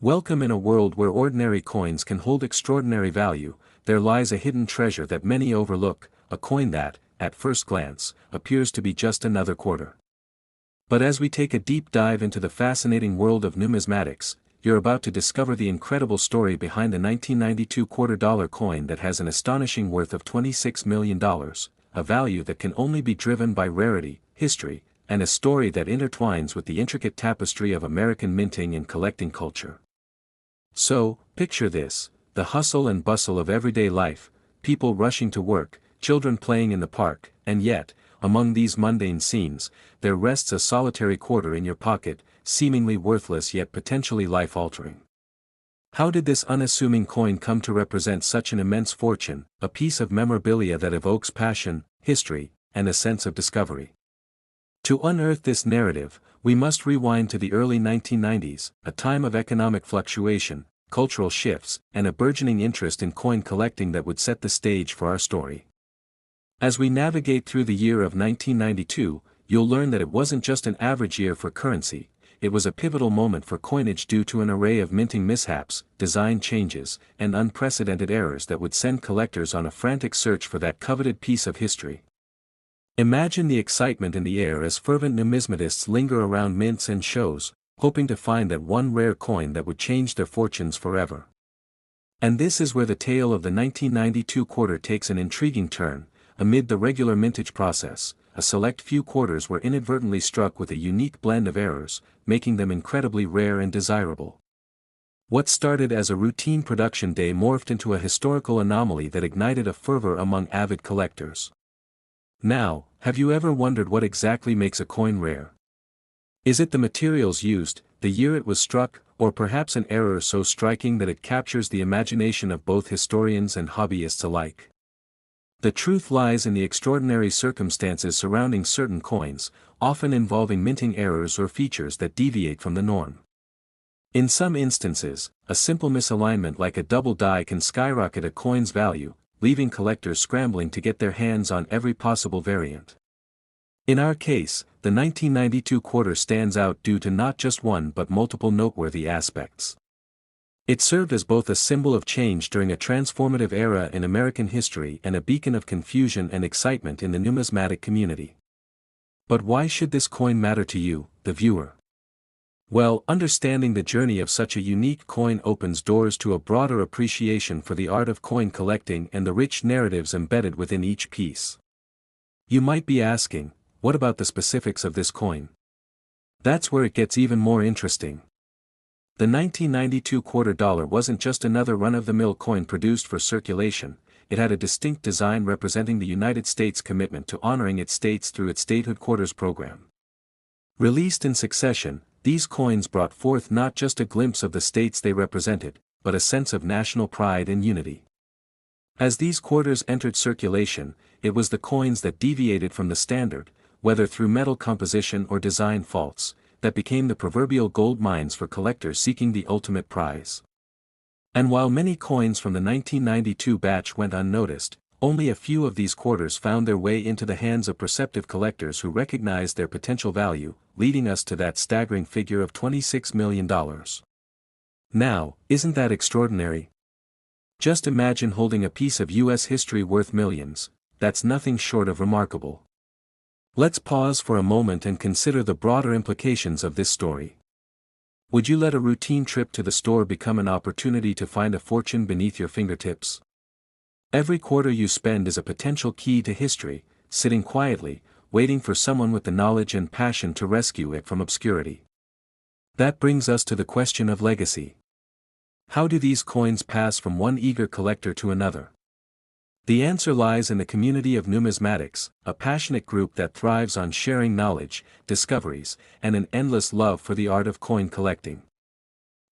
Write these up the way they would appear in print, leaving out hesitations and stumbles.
Welcome in a world where ordinary coins can hold extraordinary value. There lies a hidden treasure that many overlook, a coin that, at first glance, appears to be just another quarter. But as we take a deep dive into the fascinating world of numismatics, you're about to discover the incredible story behind the 1992 $2 coin that has an astonishing worth of $26 million, a value that can only be driven by rarity, history, and a story that intertwines with the intricate tapestry of American minting and collecting culture. So, picture this: the hustle and bustle of everyday life, people rushing to work, children playing in the park, and yet, among these mundane scenes, there rests a solitary quarter in your pocket, seemingly worthless yet potentially life-altering. How did this unassuming coin come to represent such an immense fortune, a piece of memorabilia that evokes passion, history, and a sense of discovery? To unearth this narrative, we must rewind to the early 1990s, a time of economic fluctuation, cultural shifts, and a burgeoning interest in coin collecting that would set the stage for our story. As we navigate through the year of 1992, you'll learn that it wasn't just an average year for currency, it was a pivotal moment for coinage due to an array of minting mishaps, design changes, and unprecedented errors that would send collectors on a frantic search for that coveted piece of history. Imagine the excitement in the air as fervent numismatists linger around mints and shows, hoping to find that one rare coin that would change their fortunes forever. And this is where the tale of the 1992 quarter takes an intriguing turn. Amid the regular mintage process, a select few quarters were inadvertently struck with a unique blend of errors, making them incredibly rare and desirable. What started as a routine production day morphed into a historical anomaly that ignited a fervor among avid collectors. Now, have you ever wondered what exactly makes a coin rare? Is it the materials used, the year it was struck, or perhaps an error so striking that it captures the imagination of both historians and hobbyists alike? The truth lies in the extraordinary circumstances surrounding certain coins, often involving minting errors or features that deviate from the norm. In some instances, a simple misalignment like a double die can skyrocket a coin's value, leaving collectors scrambling to get their hands on every possible variant. In our case, the 1992 quarter stands out due to not just one but multiple noteworthy aspects. It served as both a symbol of change during a transformative era in American history and a beacon of confusion and excitement in the numismatic community. But why should this coin matter to you, the viewer? Well, understanding the journey of such a unique coin opens doors to a broader appreciation for the art of coin collecting and the rich narratives embedded within each piece. You might be asking, what about the specifics of this coin? That's where it gets even more interesting. The 1992 $2 wasn't just another run-of-the-mill coin produced for circulation, it had a distinct design representing the United States' commitment to honoring its states through its statehood quarters program. Released in succession, these coins brought forth not just a glimpse of the states they represented, but a sense of national pride and unity. As these quarters entered circulation, it was the coins that deviated from the standard, whether through metal composition or design faults, that became the proverbial gold mines for collectors seeking the ultimate prize. And while many coins from the 1992 batch went unnoticed, only a few of these quarters found their way into the hands of perceptive collectors who recognized their potential value, leading us to that staggering figure of $26 million. Now, isn't that extraordinary? Just imagine holding a piece of U.S. history worth millions. That's nothing short of remarkable. Let's pause for a moment and consider the broader implications of this story. Would you let a routine trip to the store become an opportunity to find a fortune beneath your fingertips? Every quarter you spend is a potential key to history, sitting quietly, waiting for someone with the knowledge and passion to rescue it from obscurity. That brings us to the question of legacy. How do these coins pass from one eager collector to another? The answer lies in the community of numismatics, a passionate group that thrives on sharing knowledge, discoveries, and an endless love for the art of coin collecting.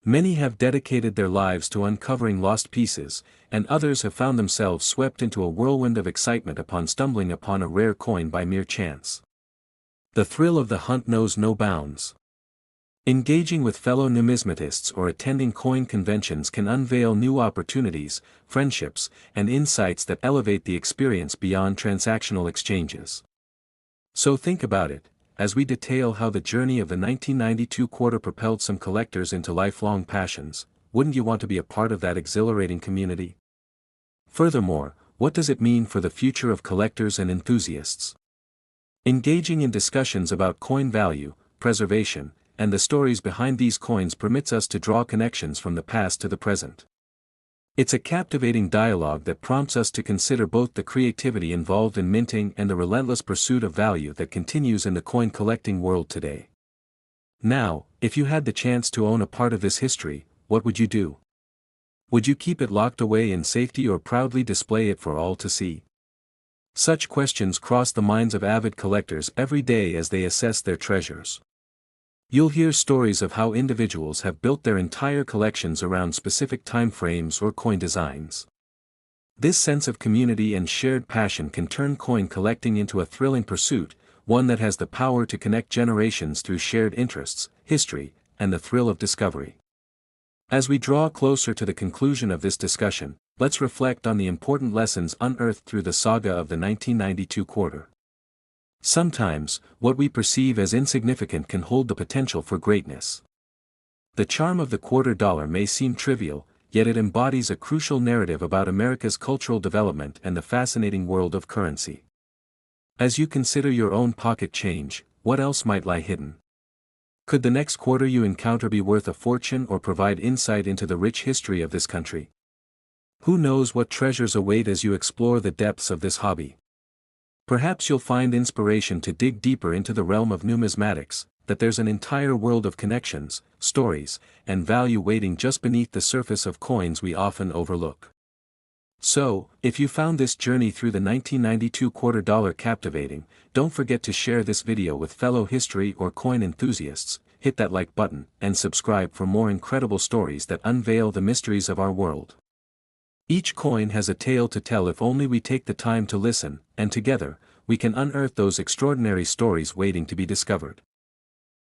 Many have dedicated their lives to uncovering lost pieces, and others have found themselves swept into a whirlwind of excitement upon stumbling upon a rare coin by mere chance. The thrill of the hunt knows no bounds. Engaging with fellow numismatists or attending coin conventions can unveil new opportunities, friendships, and insights that elevate the experience beyond transactional exchanges. So think about it. as we detail how the journey of the 1992 quarter propelled some collectors into lifelong passions. Wouldn't you want to be a part of that exhilarating community? Furthermore, what does it mean for the future of collectors and enthusiasts? Engaging in discussions about coin value, preservation, and the stories behind these coins permits us to draw connections from the past to the present. It's a captivating dialogue that prompts us to consider both the creativity involved in minting and the relentless pursuit of value that continues in the coin collecting world today. Now, if you had the chance to own a part of this history, what would you do? Would you keep it locked away in safety or proudly display it for all to see? Such questions cross the minds of avid collectors every day as they assess their treasures. You'll hear stories of how individuals have built their entire collections around specific time frames or coin designs. This sense of community and shared passion can turn coin collecting into a thrilling pursuit, one that has the power to connect generations through shared interests, history, and the thrill of discovery. As we draw closer to the conclusion of this discussion, let's reflect on the important lessons unearthed through the saga of the 1992 quarter. Sometimes, what we perceive as insignificant can hold the potential for greatness. The charm of the quarter dollar may seem trivial, yet it embodies a crucial narrative about America's cultural development and the fascinating world of currency. As you consider your own pocket change, what else might lie hidden? Could the next quarter you encounter be worth a fortune or provide insight into the rich history of this country? Who knows what treasures await as you explore the depths of this hobby? Perhaps you'll find inspiration to dig deeper into the realm of numismatics, that there's an entire world of connections, stories, and value waiting just beneath the surface of coins we often overlook. So, if you found this journey through the 1992 quarter dollar captivating, don't forget to share this video with fellow history or coin enthusiasts, hit that like button, and subscribe for more incredible stories that unveil the mysteries of our world. Each coin has a tale to tell if only we take the time to listen, and together, we can unearth those extraordinary stories waiting to be discovered.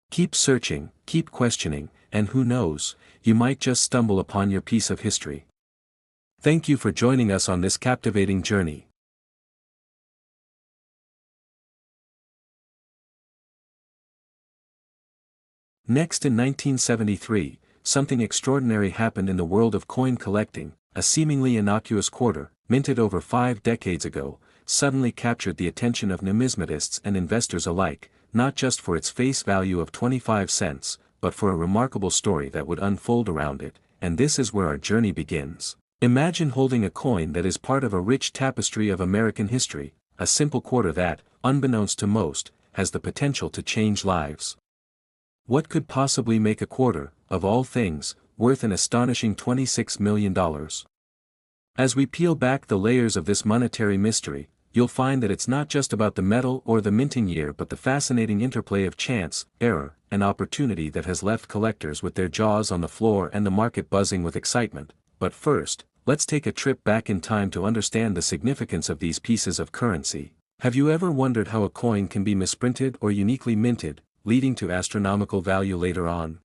Keep searching, keep questioning, and who knows, you might just stumble upon your piece of history. Thank you for joining us on this captivating journey. Next, in 1973, something extraordinary happened in the world of coin collecting. A seemingly innocuous quarter, minted over 5 decades ago, suddenly captured the attention of numismatists and investors alike, not just for its face value of 25 cents, but for a remarkable story that would unfold around it, and this is where our journey begins. Imagine holding a coin that is part of a rich tapestry of American history, a simple quarter that, unbeknownst to most, has the potential to change lives. What could possibly make a quarter, of all things, worth an astonishing $26 million? As we peel back the layers of this monetary mystery, you'll find that it's not just about the metal or the minting year but the fascinating interplay of chance, error, and opportunity that has left collectors with their jaws on the floor and the market buzzing with excitement. But first, let's take a trip back in time to understand the significance of these pieces of currency. Have you ever wondered how a coin can be misprinted or uniquely minted, leading to astronomical value later on?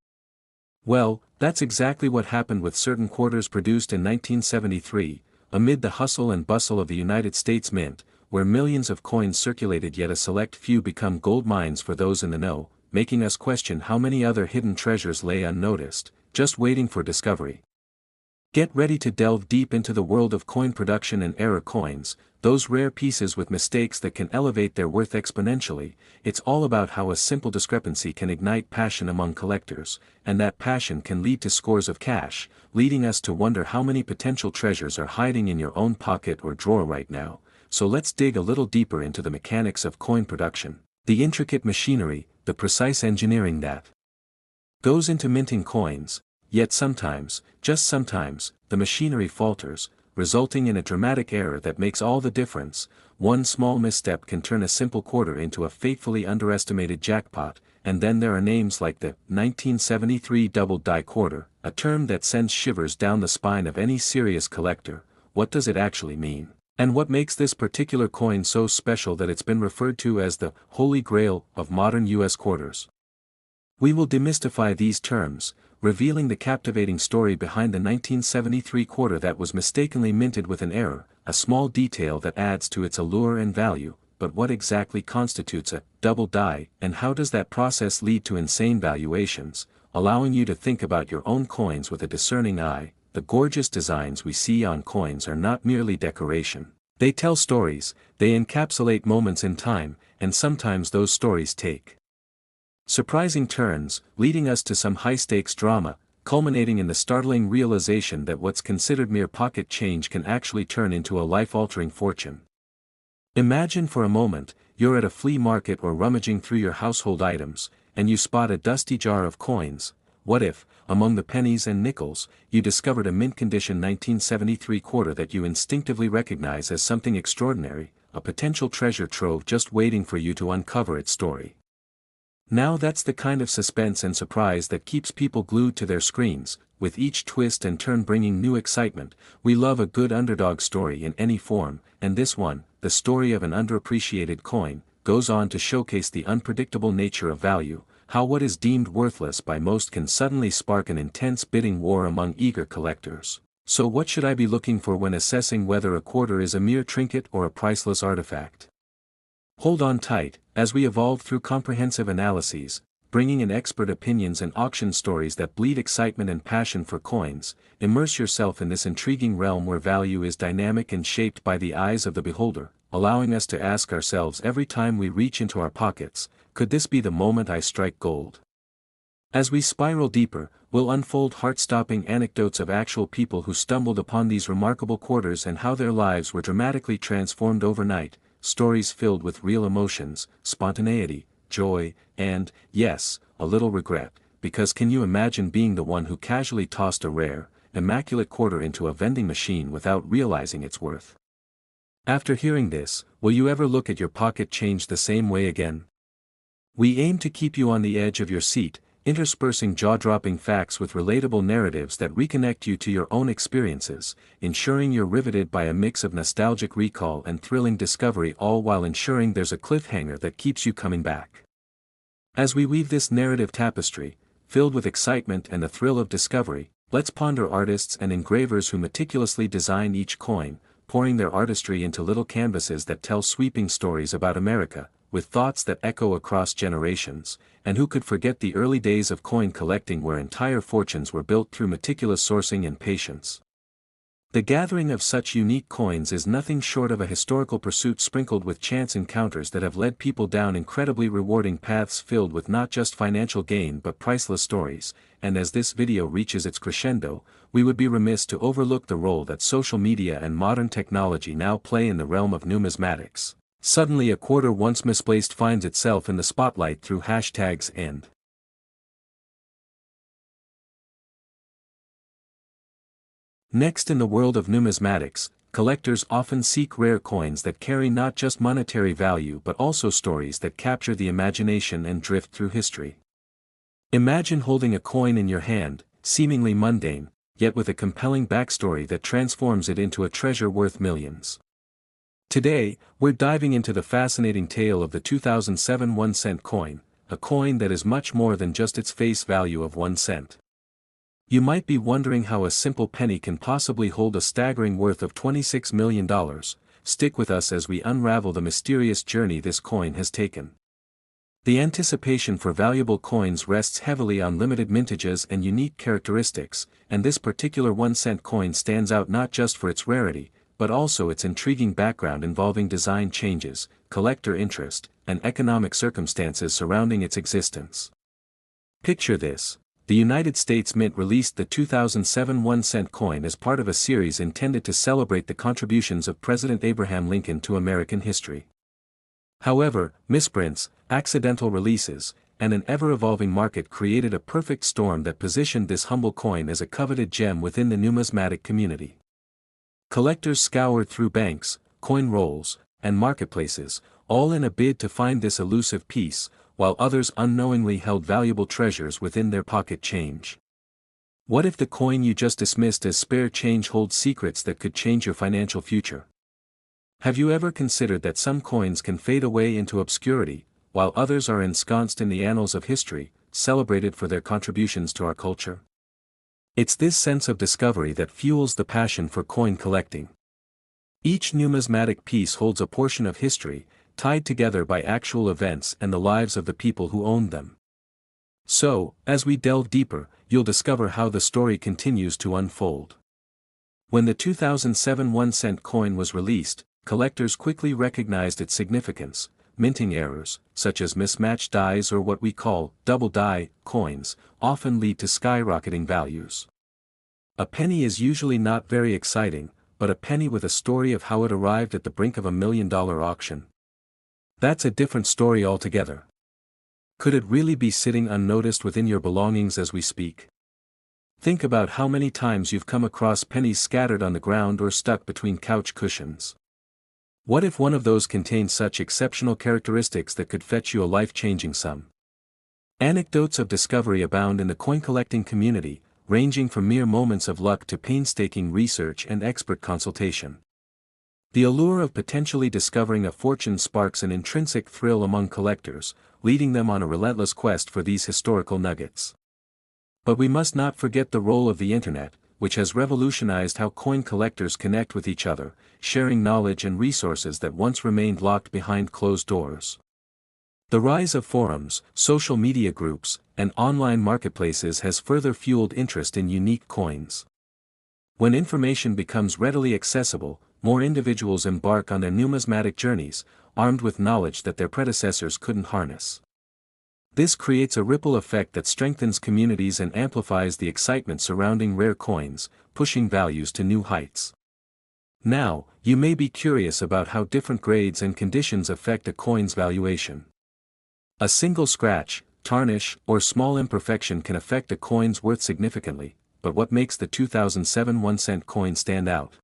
Well, that's exactly what happened with certain quarters produced in 1973, amid the hustle and bustle of the United States Mint, where millions of coins circulated yet a select few become gold mines for those in the know, making us question how many other hidden treasures lay unnoticed, just waiting for discovery. Get ready to delve deep into the world of coin production and error coins, those rare pieces with mistakes that can elevate their worth exponentially. It's all about how a simple discrepancy can ignite passion among collectors, and that passion can lead to scores of cash, leading us to wonder how many potential treasures are hiding in your own pocket or drawer right now. So let's dig a little deeper into the mechanics of coin production, the intricate machinery, the precise engineering that goes into minting coins. Yet sometimes, just sometimes, the machinery falters, resulting in a dramatic error that makes all the difference. One small misstep can turn a simple quarter into a fatefully underestimated jackpot, and then there are names like the 1973 double-die quarter, a term that sends shivers down the spine of any serious collector. What does it actually mean? And what makes this particular coin so special that it's been referred to as the Holy Grail of modern U.S. quarters? We will demystify these terms, revealing the captivating story behind the 1973 quarter that was mistakenly minted with an error, a small detail that adds to its allure and value, but what exactly constitutes a double die, and how does that process lead to insane valuations, allowing you to think about your own coins with a discerning eye? The gorgeous designs we see on coins are not merely decoration. They tell stories, they encapsulate moments in time, and sometimes those stories take surprising turns, leading us to some high-stakes drama, culminating in the startling realization that what's considered mere pocket change can actually turn into a life-altering fortune. Imagine for a moment, you're at a flea market or rummaging through your household items, and you spot a dusty jar of coins. What if, among the pennies and nickels, you discovered a mint-condition 1973 quarter that you instinctively recognize as something extraordinary, a potential treasure trove just waiting for you to uncover its story? Now that's the kind of suspense and surprise that keeps people glued to their screens, with each twist and turn bringing new excitement. We love a good underdog story in any form, and this one, the story of an underappreciated coin, goes on to showcase the unpredictable nature of value, how what is deemed worthless by most can suddenly spark an intense bidding war among eager collectors. So what should I be looking for when assessing whether a quarter is a mere trinket or a priceless artifact? Hold on tight, as we evolve through comprehensive analyses, bringing in expert opinions and auction stories that bleed excitement and passion for coins. Immerse yourself in this intriguing realm where value is dynamic and shaped by the eyes of the beholder, allowing us to ask ourselves every time we reach into our pockets, could this be the moment I strike gold? As we spiral deeper, we'll unfold heart-stopping anecdotes of actual people who stumbled upon these remarkable quarters and how their lives were dramatically transformed overnight. Stories filled with real emotions, spontaneity, joy, and, yes, a little regret, because can you imagine being the one who casually tossed a rare, immaculate quarter into a vending machine without realizing its worth? After hearing this, will you ever look at your pocket change the same way again? We aim to keep you on the edge of your seat, interspersing jaw-dropping facts with relatable narratives that reconnect you to your own experiences, ensuring you're riveted by a mix of nostalgic recall and thrilling discovery, all while ensuring there's a cliffhanger that keeps you coming back. As we weave this narrative tapestry, filled with excitement and the thrill of discovery, let's ponder artists and engravers who meticulously design each coin, pouring their artistry into little canvases that tell sweeping stories about America, with thoughts that echo across generations. And who could forget the early days of coin collecting where entire fortunes were built through meticulous sourcing and patience? The gathering of such unique coins is nothing short of a historical pursuit sprinkled with chance encounters that have led people down incredibly rewarding paths filled with not just financial gain but priceless stories. And as this video reaches its crescendo, we would be remiss to overlook the role that social media and modern technology now play in the realm of numismatics. Suddenly a quarter once misplaced finds itself in the spotlight through hashtags and next, in the world of numismatics, collectors often seek rare coins that carry not just monetary value but also stories that capture the imagination and drift through history. Imagine holding a coin in your hand, seemingly mundane, yet with a compelling backstory that transforms it into a treasure worth millions. Today, we're diving into the fascinating tale of the 2007 1-cent coin, a coin that is much more than just its face value of 1 cent. You might be wondering how a simple penny can possibly hold a staggering worth of $26 million. Stick with us as we unravel the mysterious journey this coin has taken. The anticipation for valuable coins rests heavily on limited mintages and unique characteristics, and this particular 1-cent coin stands out not just for its rarity, but also its intriguing background involving design changes, collector interest, and economic circumstances surrounding its existence. Picture this. The United States Mint released the 2007 1-cent coin as part of a series intended to celebrate the contributions of President Abraham Lincoln to American history. However, misprints, accidental releases, and an ever-evolving market created a perfect storm that positioned this humble coin as a coveted gem within the numismatic community. Collectors scoured through banks, coin rolls, and marketplaces, all in a bid to find this elusive piece, while others unknowingly held valuable treasures within their pocket change. What if the coin you just dismissed as spare change holds secrets that could change your financial future? Have you ever considered that some coins can fade away into obscurity, while others are ensconced in the annals of history, celebrated for their contributions to our culture? It's this sense of discovery that fuels the passion for coin collecting. Each numismatic piece holds a portion of history, tied together by actual events and the lives of the people who owned them. So, as we delve deeper, you'll discover how the story continues to unfold. When the 2007 1-cent coin was released, collectors quickly recognized its significance. Minting errors, such as mismatched dies or what we call double die coins, often lead to skyrocketing values. A penny is usually not very exciting, but a penny with a story of how it arrived at the brink of $1 million auction. That's a different story altogether. Could it really be sitting unnoticed within your belongings as we speak? Think about how many times you've come across pennies scattered on the ground or stuck between couch cushions. What if one of those contained such exceptional characteristics that could fetch you a life-changing sum? Anecdotes of discovery abound in the coin collecting community, ranging from mere moments of luck to painstaking research and expert consultation. The allure of potentially discovering a fortune sparks an intrinsic thrill among collectors, leading them on a relentless quest for these historical nuggets. But we must not forget the role of the internet, which has revolutionized how coin collectors connect with each other, sharing knowledge and resources that once remained locked behind closed doors. The rise of forums, social media groups, and online marketplaces has further fueled interest in unique coins. When information becomes readily accessible, more individuals embark on their numismatic journeys, armed with knowledge that their predecessors couldn't harness. This creates a ripple effect that strengthens communities and amplifies the excitement surrounding rare coins, pushing values to new heights. Now, you may be curious about how different grades and conditions affect a coin's valuation. A single scratch, tarnish, or small imperfection can affect a coin's worth significantly, but what makes the 2007 1-cent coin stand out?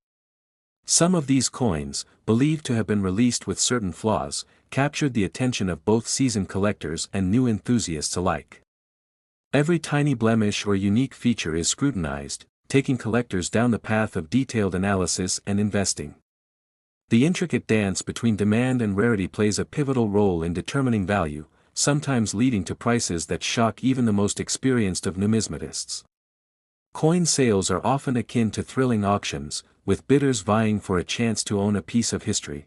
Some of these coins, believed to have been released with certain flaws, captured the attention of both seasoned collectors and new enthusiasts alike. Every tiny blemish or unique feature is scrutinized, taking collectors down the path of detailed analysis and investing. The intricate dance between demand and rarity plays a pivotal role in determining value, sometimes leading to prices that shock even the most experienced of numismatists. Coin sales are often akin to thrilling auctions, with bidders vying for a chance to own a piece of history.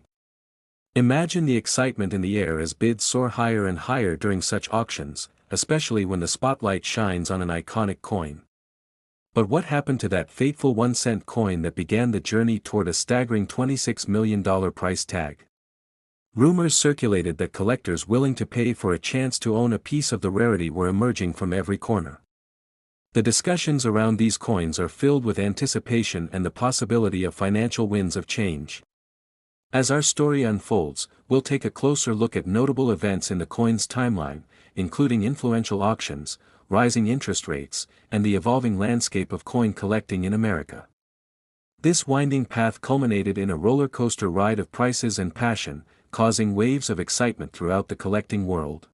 Imagine the excitement in the air as bids soar higher and higher during such auctions, especially when the spotlight shines on an iconic coin. But what happened to that fateful 1-cent coin that began the journey toward a staggering $26 million price tag? Rumors circulated that collectors willing to pay for a chance to own a piece of the rarity were emerging from every corner. The discussions around these coins are filled with anticipation and the possibility of financial winds of change. As our story unfolds, we'll take a closer look at notable events in the coin's timeline, including influential auctions, rising interest rates, and the evolving landscape of coin collecting in America. This winding path culminated in a roller coaster ride of prices and passion, causing waves of excitement throughout the collecting world.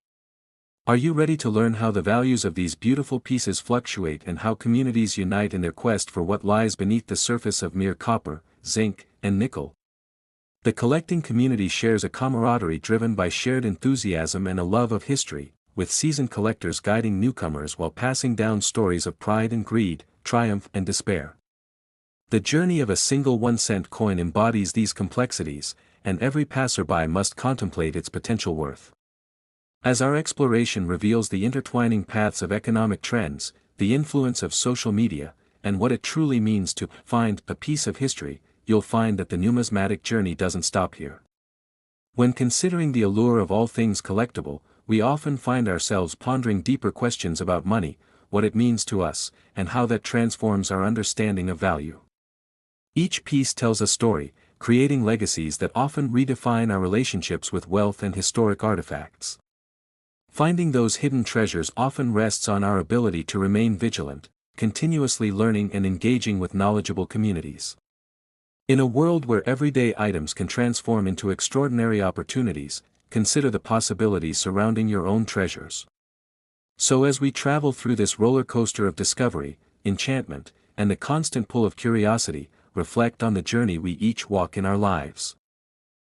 Are you ready to learn how the values of these beautiful pieces fluctuate and how communities unite in their quest for what lies beneath the surface of mere copper, zinc, and nickel? The collecting community shares a camaraderie driven by shared enthusiasm and a love of history, with seasoned collectors guiding newcomers while passing down stories of pride and greed, triumph and despair. The journey of a single 1-cent coin embodies these complexities, and every passerby must contemplate its potential worth. As our exploration reveals the intertwining paths of economic trends, the influence of social media, and what it truly means to find a piece of history, you'll find that the numismatic journey doesn't stop here. When considering the allure of all things collectible, we often find ourselves pondering deeper questions about money, what it means to us, and how that transforms our understanding of value. Each piece tells a story, creating legacies that often redefine our relationships with wealth and historic artifacts. Finding those hidden treasures often rests on our ability to remain vigilant, continuously learning and engaging with knowledgeable communities. In a world where everyday items can transform into extraordinary opportunities, consider the possibilities surrounding your own treasures. So as we travel through this roller coaster of discovery, enchantment, and the constant pull of curiosity, reflect on the journey we each walk in our lives.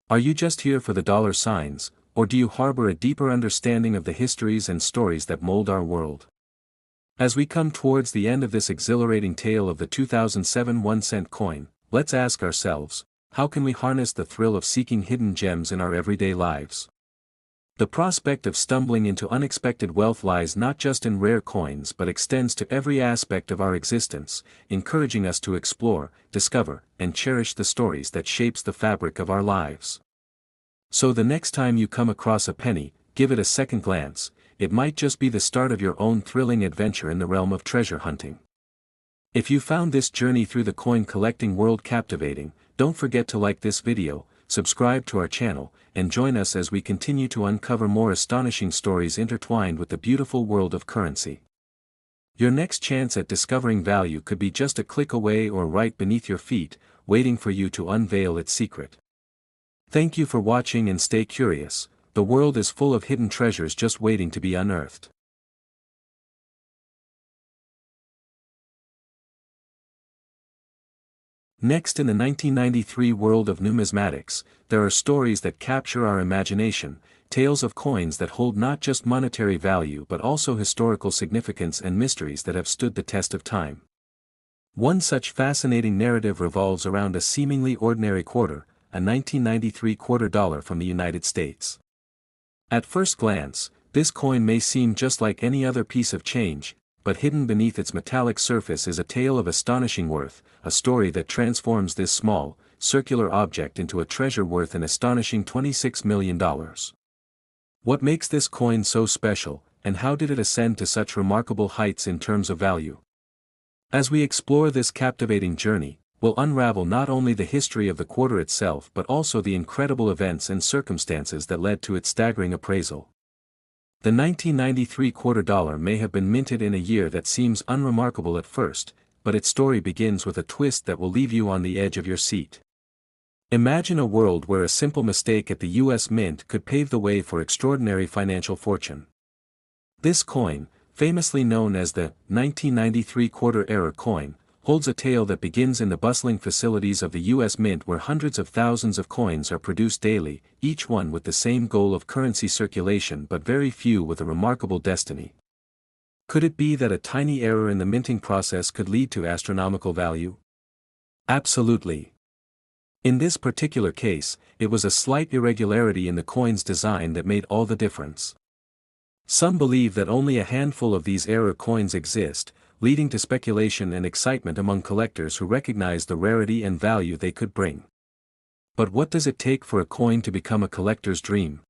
Are you just here for the dollar signs, or do you harbor a deeper understanding of the histories and stories that mold our world? As we come towards the end of this exhilarating tale of the 2007 1-cent coin, let's ask ourselves, how can we harness the thrill of seeking hidden gems in our everyday lives? The prospect of stumbling into unexpected wealth lies not just in rare coins but extends to every aspect of our existence, encouraging us to explore, discover, and cherish the stories that shapes the fabric of our lives. So the next time you come across a penny, give it a second glance. It might just be the start of your own thrilling adventure in the realm of treasure hunting. If you found this journey through the coin collecting world captivating, don't forget to like this video, subscribe to our channel, and join us as we continue to uncover more astonishing stories intertwined with the beautiful world of currency. Your next chance at discovering value could be just a click away or right beneath your feet, waiting for you to unveil its secret. Thank you for watching and stay curious. The world is full of hidden treasures just waiting to be unearthed. Next, in the 1993 world of numismatics, there are stories that capture our imagination, tales of coins that hold not just monetary value but also historical significance and mysteries that have stood the test of time. One such fascinating narrative revolves around a seemingly ordinary quarter, a 1993 quarter dollar from the United States. At first glance, this coin may seem just like any other piece of change, but hidden beneath its metallic surface is a tale of astonishing worth, a story that transforms this small, circular object into a treasure worth an astonishing $26 million. What makes this coin so special, and how did it ascend to such remarkable heights in terms of value? As we explore this captivating journey, we'll unravel not only the history of the quarter itself but also the incredible events and circumstances that led to its staggering appraisal. The 1993 quarter dollar may have been minted in a year that seems unremarkable at first, but its story begins with a twist that will leave you on the edge of your seat. Imagine a world where a simple mistake at the U.S. Mint could pave the way for extraordinary financial fortune. This coin, famously known as the 1993 quarter error coin, holds a tale that begins in the bustling facilities of the U.S. Mint where hundreds of thousands of coins are produced daily, each one with the same goal of currency circulation but very few with a remarkable destiny. Could it be that a tiny error in the minting process could lead to astronomical value? Absolutely. In this particular case, it was a slight irregularity in the coin's design that made all the difference. Some believe that only a handful of these error coins exist, leading to speculation and excitement among collectors who recognize the rarity and value they could bring. But what does it take for a coin to become a collector's dream?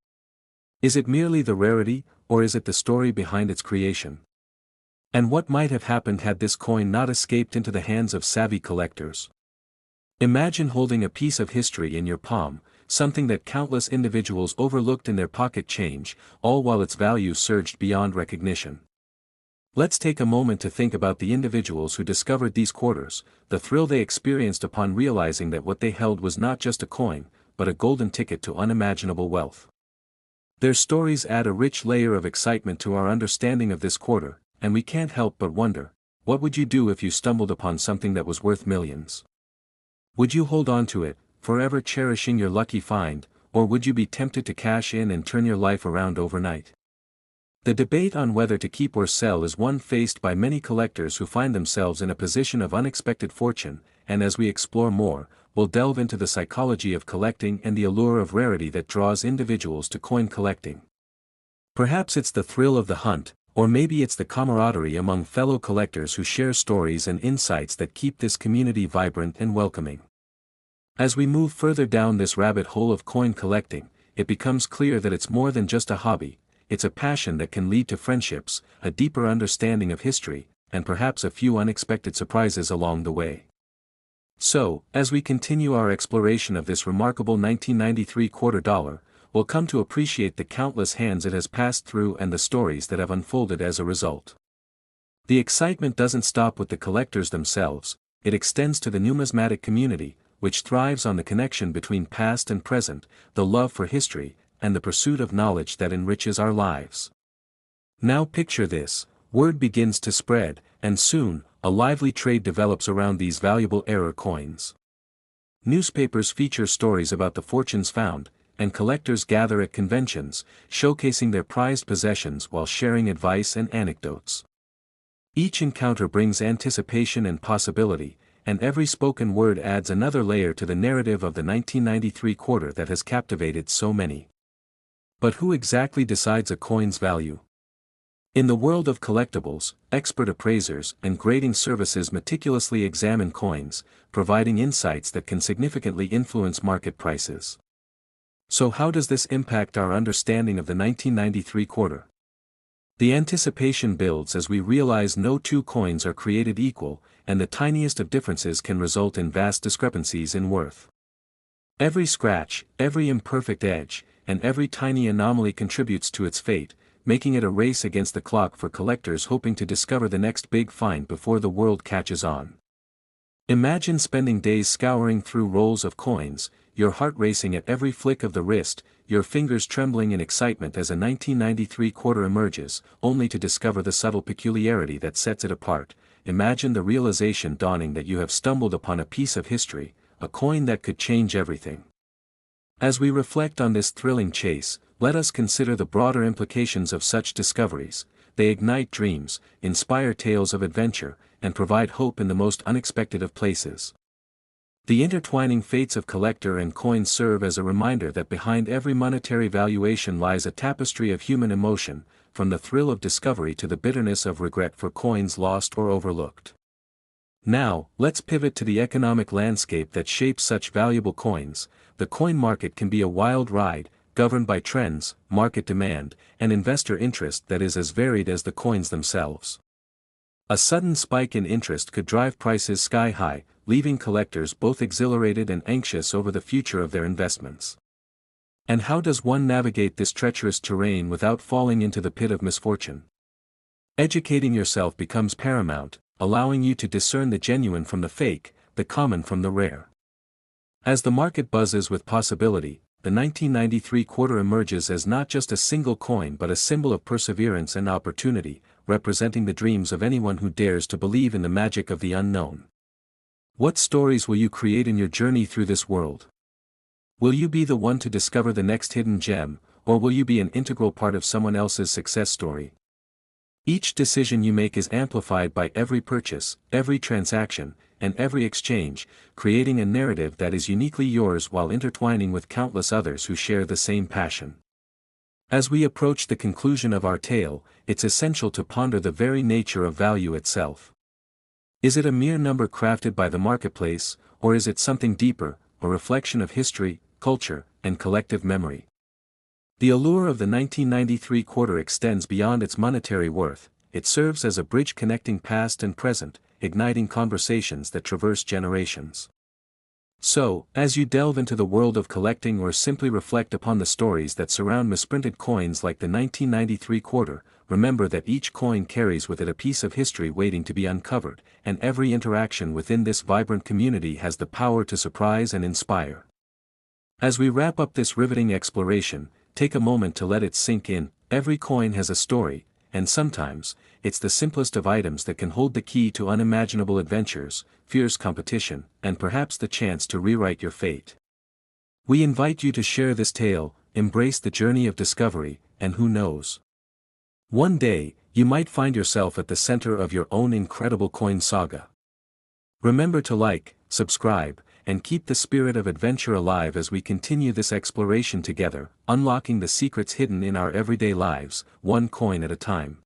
Is it merely the rarity, or is it the story behind its creation? And what might have happened had this coin not escaped into the hands of savvy collectors? Imagine holding a piece of history in your palm, something that countless individuals overlooked in their pocket change, all while its value surged beyond recognition. Let's take a moment to think about the individuals who discovered these quarters, the thrill they experienced upon realizing that what they held was not just a coin, but a golden ticket to unimaginable wealth. Their stories add a rich layer of excitement to our understanding of this quarter, and we can't help but wonder, what would you do if you stumbled upon something that was worth millions? Would you hold on to it, forever cherishing your lucky find, or would you be tempted to cash in and turn your life around overnight? The debate on whether to keep or sell is one faced by many collectors who find themselves in a position of unexpected fortune, and as we explore more, we'll delve into the psychology of collecting and the allure of rarity that draws individuals to coin collecting. Perhaps it's the thrill of the hunt, or maybe it's the camaraderie among fellow collectors who share stories and insights that keep this community vibrant and welcoming. As we move further down this rabbit hole of coin collecting, it becomes clear that it's more than just a hobby. It's a passion that can lead to friendships, a deeper understanding of history, and perhaps a few unexpected surprises along the way. So, as we continue our exploration of this remarkable 1993 quarter dollar, we'll come to appreciate the countless hands it has passed through and the stories that have unfolded as a result. The excitement doesn't stop with the collectors themselves, it extends to the numismatic community, which thrives on the connection between past and present, the love for history, and the pursuit of knowledge that enriches our lives. Now picture this, word begins to spread, and soon, a lively trade develops around these valuable error coins. Newspapers feature stories about the fortunes found, and collectors gather at conventions, showcasing their prized possessions while sharing advice and anecdotes. Each encounter brings anticipation and possibility, and every spoken word adds another layer to the narrative of the 1993 quarter that has captivated so many. But who exactly decides a coin's value? In the world of collectibles, expert appraisers and grading services meticulously examine coins, providing insights that can significantly influence market prices. So how does this impact our understanding of the 1993 quarter? The anticipation builds as we realize no two coins are created equal, and the tiniest of differences can result in vast discrepancies in worth. Every scratch, every imperfect edge, and every tiny anomaly contributes to its fate, making it a race against the clock for collectors hoping to discover the next big find before the world catches on. Imagine spending days scouring through rolls of coins, your heart racing at every flick of the wrist, your fingers trembling in excitement as a 1993 quarter emerges, only to discover the subtle peculiarity that sets it apart. Imagine the realization dawning that you have stumbled upon a piece of history, a coin that could change everything. As we reflect on this thrilling chase, let us consider the broader implications of such discoveries. They ignite dreams, inspire tales of adventure, and provide hope in the most unexpected of places. The intertwining fates of collector and coin serve as a reminder that behind every monetary valuation lies a tapestry of human emotion, from the thrill of discovery to the bitterness of regret for coins lost or overlooked. Now, let's pivot to the economic landscape that shapes such valuable coins. The coin market can be a wild ride, governed by trends, market demand, and investor interest that is as varied as the coins themselves. A sudden spike in interest could drive prices sky high, leaving collectors both exhilarated and anxious over the future of their investments. And how does one navigate this treacherous terrain without falling into the pit of misfortune? Educating yourself becomes paramount, allowing you to discern the genuine from the fake, the common from the rare. As the market buzzes with possibility, the 1993 quarter emerges as not just a single coin but a symbol of perseverance and opportunity, representing the dreams of anyone who dares to believe in the magic of the unknown. What stories will you create in your journey through this world? Will you be the one to discover the next hidden gem, or will you be an integral part of someone else's success story? Each decision you make is amplified by every purchase, every transaction, and every exchange, creating a narrative that is uniquely yours while intertwining with countless others who share the same passion. As we approach the conclusion of our tale, it's essential to ponder the very nature of value itself. Is it a mere number crafted by the marketplace, or is it something deeper, a reflection of history, culture, and collective memory? The allure of the 1993 quarter extends beyond its monetary worth. It serves as a bridge connecting past and present, igniting conversations that traverse generations. So, as you delve into the world of collecting or simply reflect upon the stories that surround misprinted coins like the 1993 quarter, remember that each coin carries with it a piece of history waiting to be uncovered, and every interaction within this vibrant community has the power to surprise and inspire. As we wrap up this riveting exploration, take a moment to let it sink in. Every coin has a story, and sometimes, it's the simplest of items that can hold the key to unimaginable adventures, fierce competition, and perhaps the chance to rewrite your fate. We invite you to share this tale, embrace the journey of discovery, and who knows? One day, you might find yourself at the center of your own incredible coin saga. Remember to like, subscribe, and keep the spirit of adventure alive as we continue this exploration together, unlocking the secrets hidden in our everyday lives, one coin at a time.